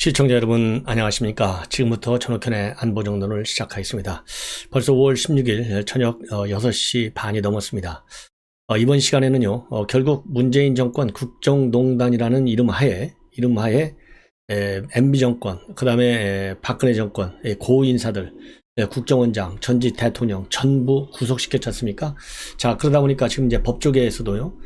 시청자 여러분 안녕하십니까. 지금부터 전옥현의 안보정론을 시작하겠습니다. 벌써 5월 16일 저녁 6시 반이 넘었습니다. 이번 시간에는요, 결국 문재인 정권 국정농단이라는 이름하에 MB 정권, 그 다음에 박근혜 정권 고인사들, 국정원장, 전직 대통령 전부 구속시켰지 않습니까? 자, 그러다 보니까 지금 이제 법조계에서도요,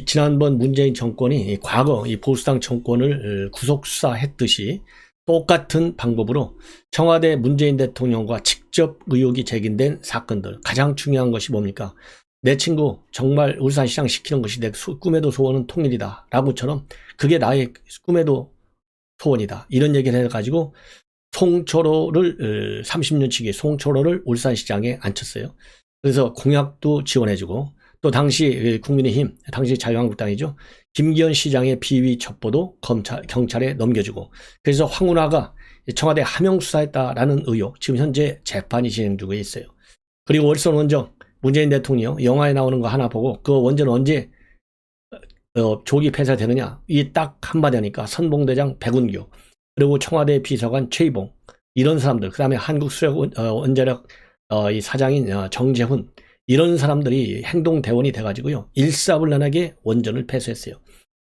지난번 문재인 정권이 과거 이 보수당 정권을 구속 수사했듯이 똑같은 방법으로 청와대 문재인 대통령과 직접 의혹이 제기된 사건들, 가장 중요한 것이 뭡니까? 내 친구 정말 울산시장 시키는 것이 내 꿈에도 소원은 통일이다 라고처럼 그게 나의 꿈에도 소원이다 이런 얘기를 해가지고 송철호를 30년치기 송철호를 울산시장에 앉혔어요. 그래서 공약도 지원해주고 또 당시 국민의힘, 당시 자유한국당이죠. 김기현 시장의 비위 첩보도 경찰에 넘겨주고 그래서 황운하가 청와대 하명 수사했다라는 의혹 지금 현재 재판이 진행 중에 있어요. 그리고 월선 원정 문재인 대통령 영화에 나오는 거 하나 보고 그 원전 언제 조기 폐쇄되느냐 이 딱 한마디 하니까 선봉대장 백운규 그리고 청와대 비서관 최이봉 이런 사람들 그 다음에 한국수력원자력 이 사장인 정재훈 이런 사람들이 행동대원이 돼가지고요 일사불란하게 원전을 폐쇄했어요.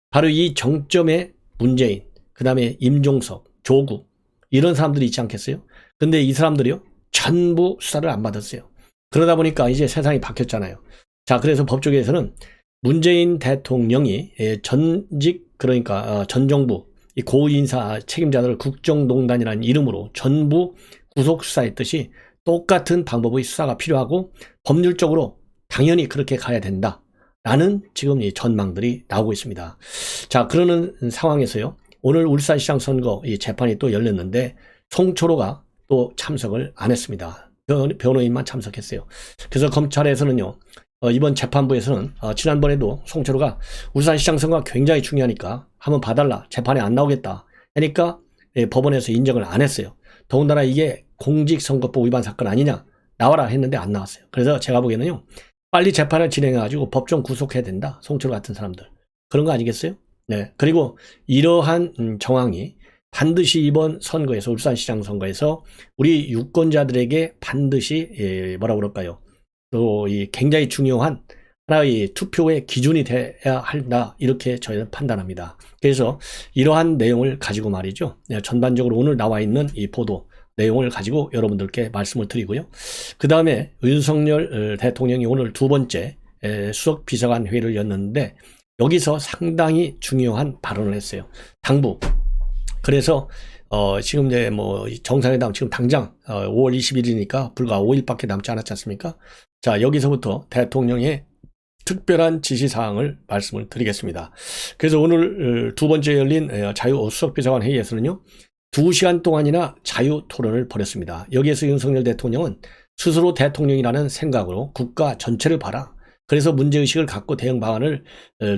바로 이 정점에 문재인 그 다음에 임종석 조국 이런 사람들이 있지 않겠어요? 근데 이 사람들이요 전부 수사를 안 받았어요. 그러다 보니까 이제 세상이 바뀌었잖아요. 자, 그래서 법조계에서는 문재인 대통령이 전직 그러니까 전 정부 이 고인사 책임자들을 국정농단이라는 이름으로 전부 구속 수사했듯이 똑같은 방법의 수사가 필요하고 법률적으로 당연히 그렇게 가야 된다라는 지금 이 전망들이 나오고 있습니다. 자, 그러는 상황에서요. 오늘 울산시장 선거 이 재판이 또 열렸는데 송철호가 또 참석을 안 했습니다. 변호인만 참석했어요. 그래서 검찰에서는요. 이번 재판부에서는 지난번에도 송철호가 울산시장 선거가 굉장히 중요하니까 한번 봐달라. 재판에 안 나오겠다. 하니까 법원에서 인정을 안 했어요. 더군다나 이게 공직선거법 위반 사건 아니냐. 나와라 했는데 안 나왔어요. 그래서 제가 보기에는요. 빨리 재판을 진행해가지고 법정 구속해야 된다. 송철호 같은 사람들. 그런 거 아니겠어요? 네. 그리고 이러한 정황이 반드시 이번 선거에서 울산시장 선거에서 우리 유권자들에게 반드시 뭐라 그럴까요? 또 이 굉장히 중요한 하나의 투표의 기준이 돼야 한다 이렇게 저희는 판단합니다. 그래서 이러한 내용을 가지고 말이죠. 전반적으로 오늘 나와 있는 이 보도 내용을 가지고 여러분들께 말씀을 드리고요. 그 다음에 윤석열 대통령이 오늘 두 번째 수석 비서관 회의를 였는데 여기서 상당히 중요한 발언을 했어요. 당부. 그래서 지금 이제 뭐 정상회담 지금 당장 5월 21일이니까 불과 5일밖에 남지 않았지 않습니까? 자, 여기서부터 대통령의 특별한 지시사항을 말씀을 드리겠습니다. 그래서 오늘 두 번째 열린 자유수석비서관 회의에서는요. 2시간 동안이나 자유토론을 벌였습니다. 여기에서 윤석열 대통령은 스스로 대통령이라는 생각으로 국가 전체를 봐라. 그래서 문제의식을 갖고 대응 방안을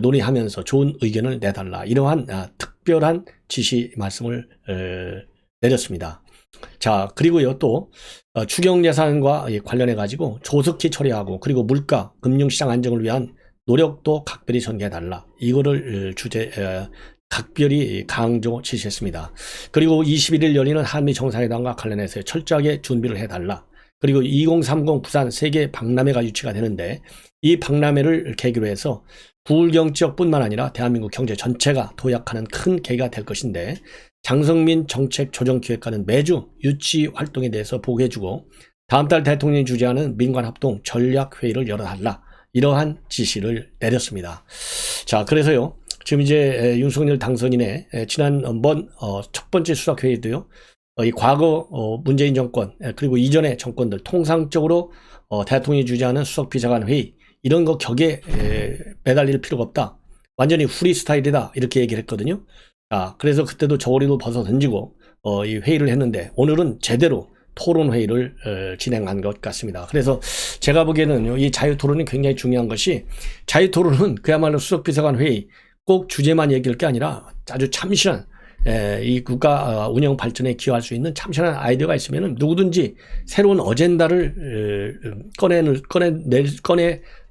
논의하면서 좋은 의견을 내달라. 이러한 특별한 지시 말씀을 내렸습니다. 자, 그리고요 또 추경예산과 관련해 가지고 조속히 처리하고 그리고 물가, 금융시장 안정을 위한 노력도 각별히 전개해달라. 이거를 각별히 강조 지시했습니다. 그리고 21일 열리는 한미 정상회담과 관련해서 철저하게 준비를 해달라. 그리고 2030 부산 세계 박람회가 유치가 되는데 이 박람회를 계기로 해서 부울경 지역뿐만 아니라 대한민국 경제 전체가 도약하는 큰 계기가 될 것인데 장성민 정책조정기획관은 매주 유치 활동에 대해서 보고해주고 다음 달 대통령이 주재하는 민관합동 전략회의를 열어달라. 이러한 지시를 내렸습니다. 자, 그래서요. 지금 이제 윤석열 당선인의 지난번 첫 번째 수석회의도요. 이 과거 문재인 정권 그리고 이전의 정권들 통상적으로 대통령이 주재하는 수석비서관 회의 이런 거 격에 매달릴 필요가 없다. 완전히 프리스타일이다 이렇게 얘기를 했거든요. 자, 그래서 그때도 저고리도 벗어 던지고 이 회의를 했는데 오늘은 제대로 토론회의를 진행한 것 같습니다. 그래서 제가 보기에는 이 자유토론이 굉장히 중요한 것이 자유토론은 그야말로 수석비서관 회의 꼭 주제만 얘기할 게 아니라 아주 참신한 이 국가 운영 발전에 기여할 수 있는 참신한 아이디어가 있으면 누구든지 새로운 어젠다를 꺼내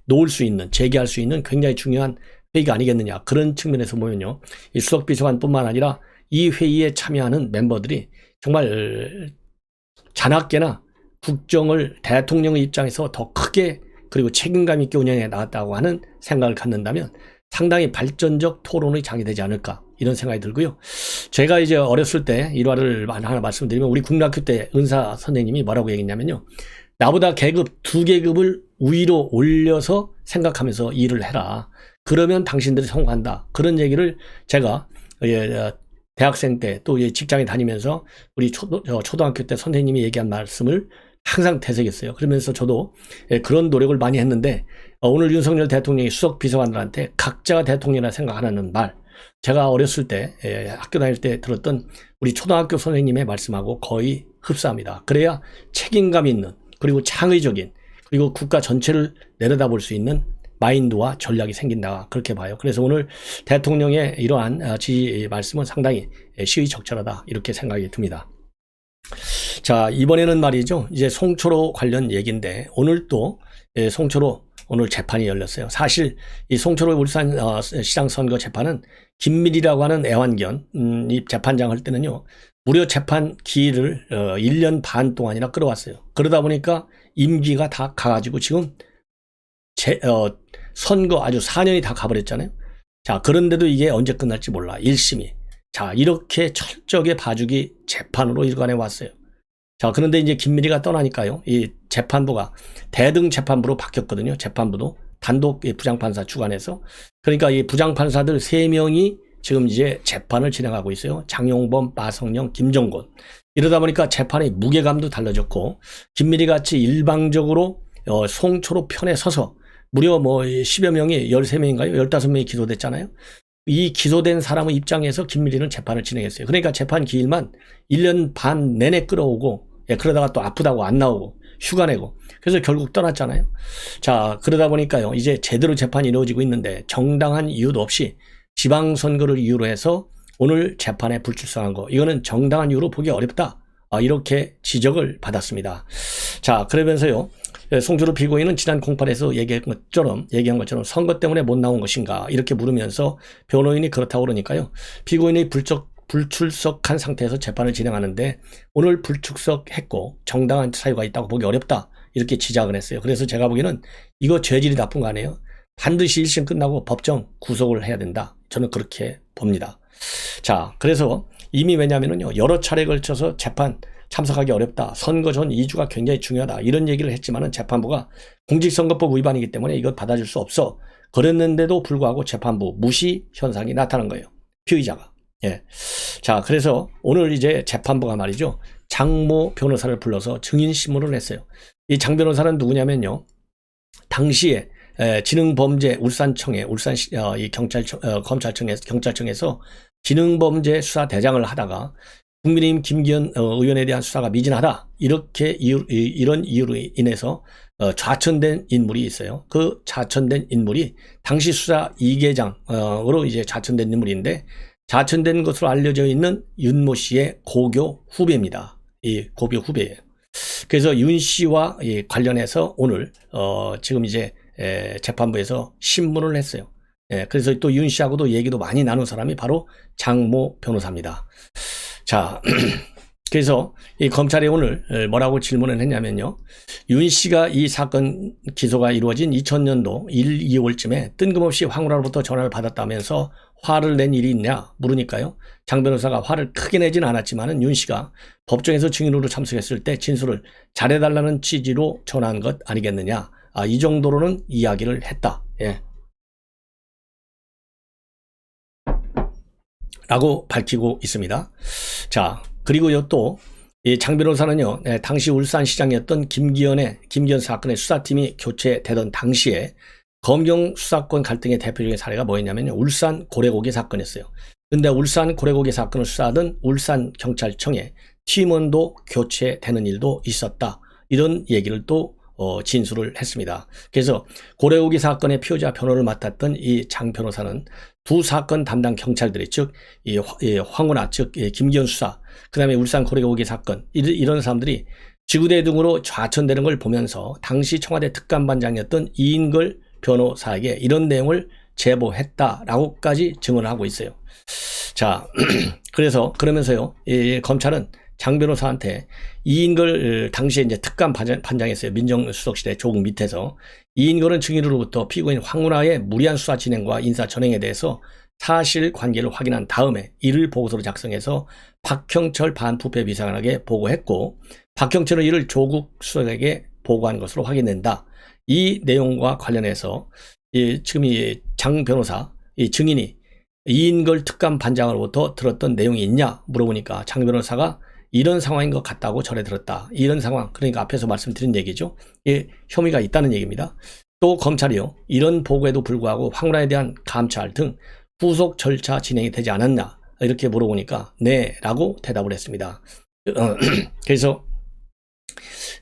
놓을 수 있는 제기할 수 있는 굉장히 중요한 회의가 아니겠느냐. 그런 측면에서 보면요. 이 수석비서관뿐만 아니라 이 회의에 참여하는 멤버들이 정말 자나깨나 국정을 대통령의 입장에서 더 크게 그리고 책임감 있게 운영해 나갔다고 하는 생각을 갖는다면 상당히 발전적 토론의 장이 되지 않을까 이런 생각이 들고요. 제가 이제 어렸을 때 일화를 하나 말씀드리면 우리 국민학교 때 은사 선생님이 뭐라고 얘기했냐면요. 나보다 계급 2계급을 위로 올려서 생각하면서 일을 해라. 그러면 당신들이 성공한다. 그런 얘기를 제가 대학생 때 또 직장에 다니면서 우리 초등학교 때 선생님이 얘기한 말씀을 항상 되새겼어요. 그러면서 저도 그런 노력을 많이 했는데 오늘 윤석열 대통령이 수석 비서관들한테 각자가 대통령이라 생각하라는 말, 제가 어렸을 때 학교 다닐 때 들었던 우리 초등학교 선생님의 말씀하고 거의 흡사합니다. 그래야 책임감 있는 그리고 창의적인 그리고 국가 전체를 내려다볼 수 있는 마인드와 전략이 생긴다 그렇게 봐요. 그래서 오늘 대통령의 이러한 지지 말씀은 상당히 시의적절하다 이렇게 생각이 듭니다. 자, 이번에는 말이죠. 이제 송철호 관련 얘기인데 오늘 또 송철호 오늘 재판이 열렸어요. 사실 이 송철호 울산 시장 선거 재판은 김밀희라고 하는 애완견 이 재판장 할 때는요. 무려 재판 기일을 1년 반 동안이나 끌어왔어요. 그러다 보니까 임기가 다 가가지고 지금 선거 아주 4년이 다 가버렸잖아요. 자, 그런데도 이게 언제 끝날지 몰라. 1심이. 자, 이렇게 철저하게 봐주기 재판으로 일관해 왔어요. 자, 그런데 이제 김밀희가 떠나니까요. 이 재판부가 대등 재판부로 바뀌었거든요. 재판부도 단독 부장판사 주관해서. 그러니까 이 부장판사들 3명이 지금 이제 재판을 진행하고 있어요. 장용범, 마성령, 김정곤. 이러다 보니까 재판의 무게감도 달라졌고 김밀희 같이 일방적으로 송철호 편에 서서 무려 10여 명이 13명인가요? 15명이 기소됐잖아요. 이 기소된 사람의 입장에서 김밀희는 재판을 진행했어요. 그러니까 재판 기일만 1년 반 내내 끌어오고 그러다가 또 아프다고 안 나오고 휴가 내고 그래서 결국 떠났잖아요. 자, 그러다 보니까요. 이제 제대로 재판이 이루어지고 있는데 정당한 이유도 없이 지방선거를 이유로 해서 오늘 재판에 불출석한 거 이거는 정당한 이유로 보기 어렵다. 이렇게 지적을 받았습니다. 자, 그러면서요. 송철호 피고인은 지난 08에서 얘기한 것처럼 선거 때문에 못 나온 것인가 이렇게 물으면서 변호인이 그렇다고 그러니까요. 피고인이 불출석한 상태에서 재판을 진행하는데 오늘 불출석했고 정당한 사유가 있다고 보기 어렵다 이렇게 지적을 했어요. 그래서 제가 보기에는 이거 죄질이 나쁜 거 아니에요. 반드시 1심 끝나고 법정 구속을 해야 된다. 저는 그렇게 봅니다. 자, 그래서 이미 왜냐면은요 여러 차례에 걸쳐서 재판 참석하기 어렵다. 선거 전 2주가 굉장히 중요하다. 이런 얘기를 했지만은 재판부가 공직선거법 위반이기 때문에 이것 받아줄 수 없어. 그랬는데도 불구하고 재판부 무시 현상이 나타난 거예요. 피의자가. 예. 자, 그래서 오늘 이제 재판부가 말이죠. 장모 변호사를 불러서 증인신문을 했어요. 이 장 변호사는 누구냐면요. 당시에 지능범죄 울산청에 이 경찰청에서 지능범죄 수사 대장을 하다가 국민의힘 김기현 의원에 대한 수사가 미진하다. 이런 이유로 인해서 좌천된 인물이 있어요. 그 좌천된 인물이 당시 수사 2계장으로 이제 좌천된 인물인데 좌천된 것으로 알려져 있는 윤모 씨의 고교 후배입니다. 이 고교 후배예요. 그래서 윤 씨와 관련해서 오늘 지금 이제 재판부에서 신문을 했어요. 그래서 또 윤 씨하고도 얘기도 많이 나눈 사람이 바로 장모 변호사입니다. 자, 그래서 이 검찰이 오늘 뭐라고 질문을 했냐면요. 윤 씨가 이 사건 기소가 이루어진 2000년도 1, 2월쯤에 뜬금없이 황우라로부터 전화를 받았다면서 화를 낸 일이 있냐 물으니까요. 장 변호사가 화를 크게 내진 않았지만은 윤 씨가 법정에서 증인으로 참석했을 때 진술을 잘해달라는 취지로 전화한 것 아니겠느냐. 이 정도로는 이야기를 했다. 예. 라고 밝히고 있습니다. 자, 그리고요 또 이 장 변호사는요 당시 울산시장이었던 김기현 사건의 수사팀이 교체되던 당시에 검경 수사권 갈등의 대표적인 사례가 뭐였냐면요 울산 고래고기 사건이었어요. 근데 울산 고래고기 사건을 수사하던 울산경찰청에 팀원도 교체되는 일도 있었다. 이런 얘기를 또 진술을 했습니다. 그래서 고래고기 사건의 피의자 변호를 맡았던 이 장 변호사는 두 사건 담당 경찰들이 즉 황운하 즉 김기현 수사 그 다음에 울산 고래고기 사건 이런 사람들이 지구대 등으로 좌천되는 걸 보면서 당시 청와대 특감반장이었던 이인걸 변호사에게 이런 내용을 제보했다라고까지 증언을 하고 있어요. 자, 그러면서요, 이 검찰은 장 변호사한테 이인걸 당시에 이제 특감 반장했어요. 민정수석실의 조국 밑에서 이인걸은 증인으로부터 피고인 황운하의 무리한 수사 진행과 인사 전행에 대해서 사실 관계를 확인한 다음에 이를 보고서로 작성해서 박형철 반부패 비서관에게 보고했고 박형철은 이를 조국 수석에게 보고한 것으로 확인된다. 이 내용과 관련해서 지금 이 장 변호사 이 증인이 이인걸 특감 반장으로부터 들었던 내용이 있냐 물어보니까 장 변호사가 이런 상황인 것 같다고 전해 들었다. 이런 상황, 그러니까 앞에서 말씀드린 얘기죠. 혐의가 있다는 얘기입니다. 또 검찰이요, 이런 보고에도 불구하고 황운하에 대한 감찰 등 후속 절차 진행이 되지 않았냐 이렇게 물어보니까 네 라고 대답을 했습니다. 그래서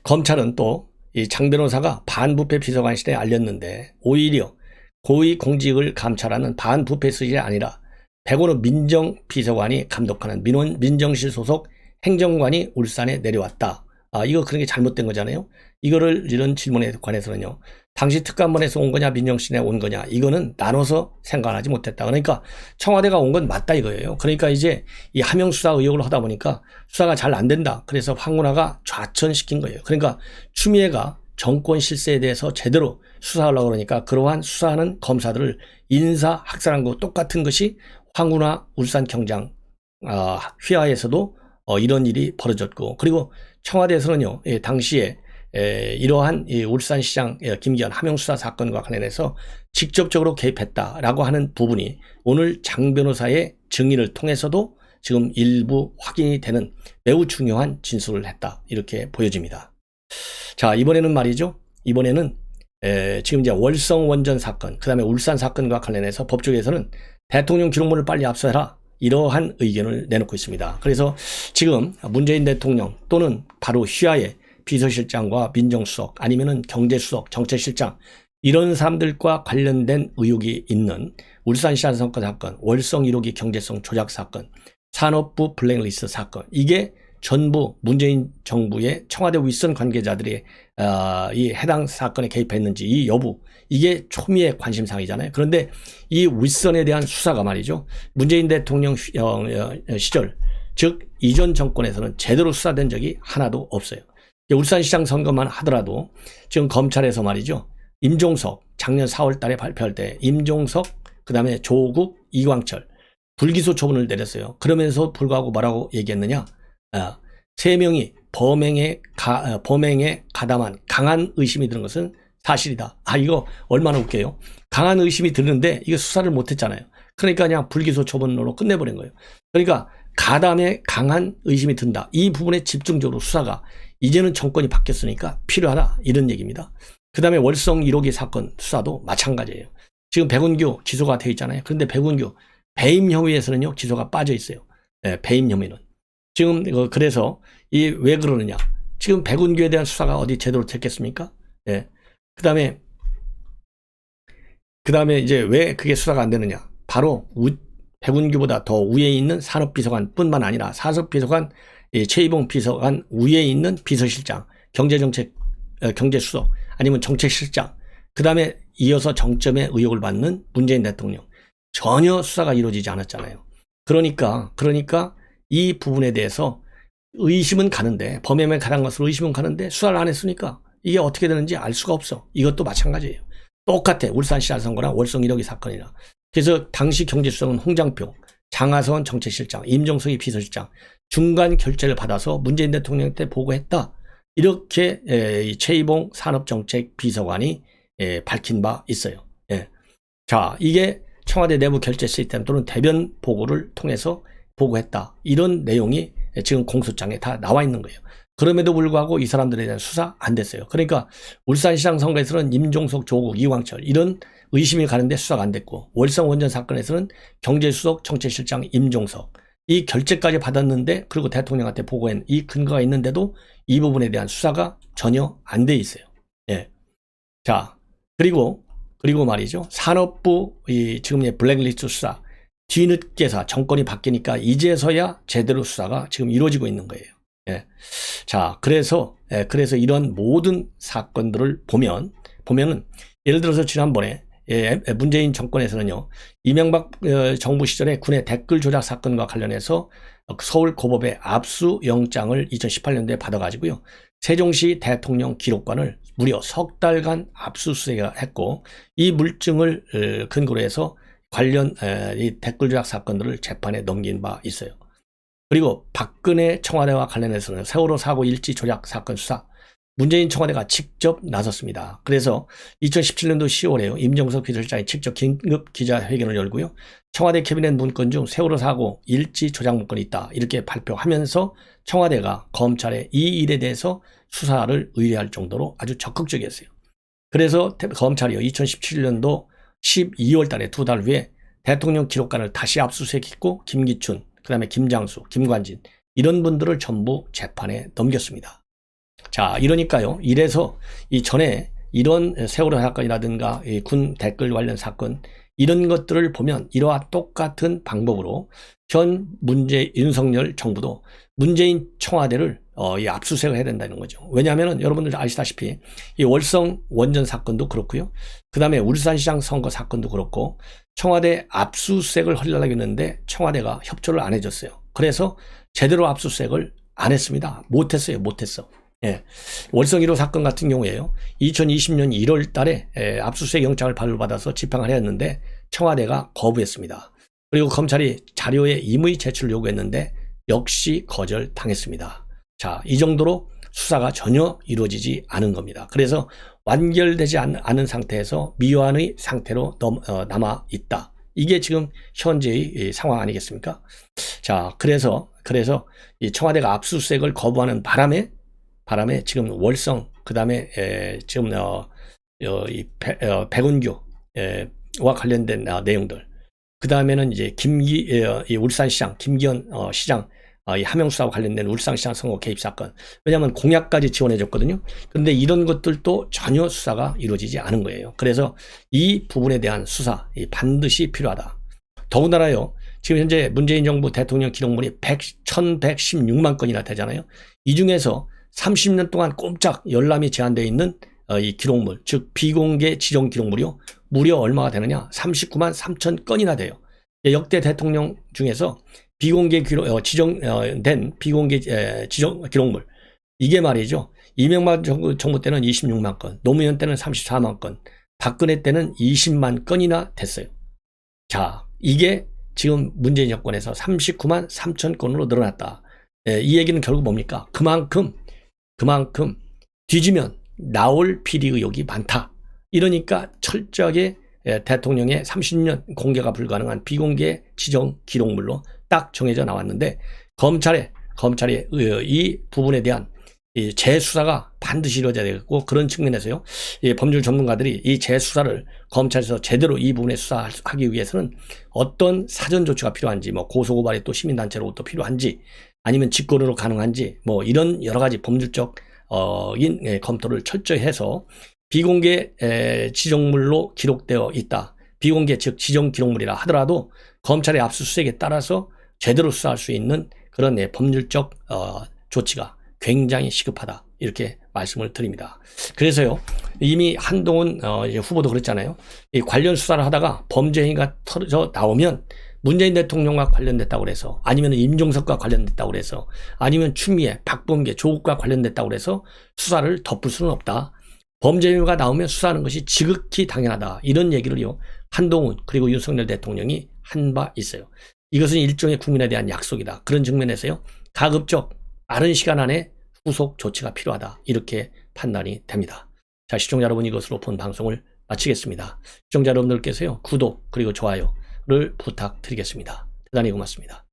검찰은 또 이 장 변호사가 반부패 비서관실에 알렸는데 오히려 고위공직을 감찰하는 반부패실이 아니라 백원호 민정비서관이 감독하는 민정실 소속 행정관이 울산에 내려왔다. 이거 그런 게 잘못된 거잖아요. 이런 질문에 관해서는요, 당시 특감반에서 온 거냐 민정실에 온 거냐 이거는 나눠서 생각하지 못했다. 그러니까 청와대가 온 건 맞다 이거예요. 그러니까 이제 이 하명 수사 의혹을 하다 보니까 수사가 잘 안 된다. 그래서 황운하가 좌천시킨 거예요. 그러니까 추미애가 정권 실세에 대해서 제대로 수사하려고 그러니까 그러한 수사하는 검사들을 인사 학살한 거 똑같은 것이 황운하 울산경장 휘하에서도 이런 일이 벌어졌고, 그리고 청와대에서는요, 당시에 이러한 울산시장 김기현 하명수사 사건과 관련해서 직접적으로 개입했다라고 하는 부분이 오늘 장 변호사의 증인을 통해서도 지금 일부 확인이 되는 매우 중요한 진술을 했다 이렇게 보여집니다. 자, 이번에는 말이죠, 이번에는 지금 이제 월성 원전 사건, 그 다음에 울산 사건과 관련해서 법조계에서는 대통령 기록물을 빨리 압수해라 이러한 의견을 내놓고 있습니다. 그래서 지금 문재인 대통령 또는 바로 휘하의 비서실장과 민정수석 아니면은 경제수석, 정책실장 이런 사람들과 관련된 의혹이 있는 울산시장 선거 사건, 월성 1호기 경제성 조작 사건, 산업부 블랙리스트 사건, 이게 전부 문재인 정부의 청와대 윗선 관계자들이 이 해당 사건에 개입했는지 이 여부, 이게 초미의 관심사항이잖아요. 그런데 이 윗선에 대한 수사가 말이죠, 문재인 대통령 시절, 즉 이전 정권에서는 제대로 수사된 적이 하나도 없어요. 울산시장 선거만 하더라도 지금 검찰에서 말이죠, 임종석 작년 4월 달에 발표할 때 임종석, 그 다음에 조국, 이광철 불기소 처분을 내렸어요. 그러면서 불구하고 뭐라고 얘기했느냐, 세 명이 범행에 가담한 강한 의심이 드는 것은 사실이다. 이거 얼마나 웃겨요. 강한 의심이 드는데 이거 수사를 못했잖아요. 그러니까 그냥 불기소 처분으로 끝내버린 거예요. 그러니까 가담에 강한 의심이 든다. 이 부분에 집중적으로 수사가 이제는 정권이 바뀌었으니까 필요하다 이런 얘기입니다. 그 다음에 월성 1호기 사건 수사도 마찬가지예요. 지금 백운규 기소가 돼 있잖아요. 그런데 백운규 배임 혐의에서는요 기소가 빠져 있어요. 배임 혐의는. 지금 그래서 왜 그러느냐? 지금 백운규에 대한 수사가 어디 제대로 됐겠습니까? 예. 그다음에 이제 왜 그게 수사가 안 되느냐? 바로 백운규보다 더 위에 있는 산업비서관뿐만 아니라 산업비서관, 최이봉 비서관 위에 있는 비서실장, 경제수석 아니면 정책실장, 그다음에 이어서 정점의 의혹을 받는 문재인 대통령, 전혀 수사가 이루어지지 않았잖아요. 그러니까 이 부분에 대해서 의심은 가는데, 범행에 가한 것으로 의심은 가는데 수사를 안 했으니까 이게 어떻게 되는지 알 수가 없어. 이것도 마찬가지예요. 똑같아. 울산시장 선거랑 월성 1호기 사건이랑. 그래서 당시 경제수석은 홍장표, 장하선 정책실장, 임종석이 비서실장 중간 결재를 받아서 문재인 대통령한테 보고했다. 이렇게 최이봉 산업정책비서관이 밝힌 바 있어요. 자, 이게 청와대 내부 결재 시스템 또는 대변 보고를 통해서 보고했다. 이런 내용이 지금 공소장에 다 나와 있는 거예요. 그럼에도 불구하고 이 사람들에 대한 수사 안 됐어요. 그러니까 울산시장 선거에서는 임종석, 조국, 이광철 이런 의심이 가는데 수사가 안 됐고, 월성 원전 사건에서는 경제수석, 정책실장 임종석 이 결재까지 받았는데, 그리고 대통령한테 보고한 이 근거가 있는데도 이 부분에 대한 수사가 전혀 안 돼 있어요. 자, 그리고 말이죠, 산업부 지금 블랙리스트 수사 뒤늦게서 정권이 바뀌니까 이제서야 제대로 수사가 지금 이루어지고 있는 거예요. 자, 그래서 이런 모든 사건들을 보면은 예를 들어서 지난번에 문재인 정권에서는요, 이명박 정부 시절에 군의 댓글 조작 사건과 관련해서 서울고법의 압수영장을 2018년도에 받아가지고요, 세종시 대통령 기록관을 무려 석 달간 압수수색했고, 이 물증을 근거로 해서 관련 이 댓글 조작 사건들을 재판에 넘긴 바 있어요. 그리고 박근혜 청와대와 관련해서는 세월호 사고 일지 조작 사건 수사, 문재인 청와대가 직접 나섰습니다. 그래서 2017년도 10월에요. 임정석 비서실장이 직접 긴급 기자회견을 열고요, 청와대 캐비넷 문건 중 세월호 사고 일지 조작 문건이 있다, 이렇게 발표하면서 청와대가 검찰에 이 일에 대해서 수사를 의뢰할 정도로 아주 적극적이었어요. 그래서 검찰이요, 2017년도 12월 달에 2달 후에 대통령 기록관을 다시 압수수색했고, 김기춘, 그 다음에 김장수, 김관진, 이런 분들을 전부 재판에 넘겼습니다. 자, 이러니까요, 이래서 이전에 이런 세월호 사건이라든가 군 댓글 관련 사건, 이런 것들을 보면 이러한 똑같은 방법으로 현 윤석열 정부도 문재인 청와대를 이 압수수색을 해야 된다는 거죠. 왜냐하면 여러분들 아시다시피 이 월성 원전 사건도 그렇고요, 그 다음에 울산시장 선거 사건도 그렇고, 청와대 압수수색을 하려고 했는데 청와대가 협조를 안 해줬어요. 그래서 제대로 압수수색을 안 했습니다. 못했어. 예. 월성 1호 사건 같은 경우에요, 2020년 1월 달에 압수수색 영장을 발부받아서 집행을 했는데 청와대가 거부했습니다. 그리고 검찰이 자료의 임의 제출을 요구했는데 역시 거절당했습니다. 자, 이 정도로 수사가 전혀 이루어지지 않은 겁니다. 그래서 완결되지 않은 상태에서 미완의 상태로 남아 있다. 이게 지금 현재의 상황 아니겠습니까? 자, 그래서 이 청와대가 압수수색을 거부하는 바람에 지금 월성, 그 다음에 지금 이 백운규와 관련된 내용들, 그 다음에는 이제 이 울산시장 김기현 시장 이 함영수사와 관련된 울산시장 선거 개입 사건, 왜냐하면 공약까지 지원해줬거든요. 그런데 이런 것들도 전혀 수사가 이루어지지 않은 거예요. 그래서 이 부분에 대한 수사 반드시 필요하다. 더군다나요, 지금 현재 문재인 정부 대통령 기록물이 1116만 건이나 되잖아요. 이 중에서 30년 동안 꼼짝 열람이 제한되어 있는 이 기록물, 즉 비공개 지정 기록물이요, 무려 얼마가 되느냐, 39만 3천 건이나 돼요. 역대 대통령 중에서 비공개 지정된 비공개 지정 기록물, 이게 말이죠, 이명박 정부 때는 26만 건, 노무현 때는 34만 건, 박근혜 때는 20만 건이나 됐어요. 자, 이게 지금 문재인 정권에서 39만 3천 건으로 늘어났다. 이 얘기는 결국 뭡니까? 그만큼 뒤지면 나올 비리 의혹이 많다. 이러니까 철저하게 대통령의 30년 공개가 불가능한 비공개 지정 기록물로 딱 정해져 나왔는데, 검찰이 이 부분에 대한 재수사가 반드시 이루어져야 되겠고, 그런 측면에서요, 법률 전문가들이 이 재수사를 검찰에서 제대로 이 부분에 수사하기 위해서는 어떤 사전 조치가 필요한지, 뭐 고소고발이 또 시민단체로 또 필요한지, 아니면 직권으로 가능한지, 뭐 이런 여러 가지 법률적 검토를 철저히 해서 비공개 지정물로 기록되어 있다, 비공개 즉 지정 기록물이라 하더라도 검찰의 압수수색에 따라서 제대로 수사할 수 있는 그런 법률적 조치가 굉장히 시급하다, 이렇게 말씀을 드립니다. 그래서요, 이미 한동훈 후보도 그랬잖아요. 이 관련 수사를 하다가 범죄 행위가 터져 나오면 문재인 대통령과 관련됐다고 그래서, 아니면 임종석과 관련됐다고 그래서, 아니면 추미애, 박범계, 조국과 관련됐다고 그래서 수사를 덮을 수는 없다. 범죄 행위가 나오면 수사하는 것이 지극히 당연하다. 이런 얘기를요, 한동훈 그리고 윤석열 대통령이 한 바 있어요. 이것은 일종의 국민에 대한 약속이다. 그런 측면에서요, 가급적 빠른 시간 안에 후속 조치가 필요하다, 이렇게 판단이 됩니다. 자, 시청자 여러분, 이것으로 본 방송을 마치겠습니다. 시청자 여러분들께서요, 구독 그리고 좋아요를 부탁드리겠습니다. 대단히 고맙습니다.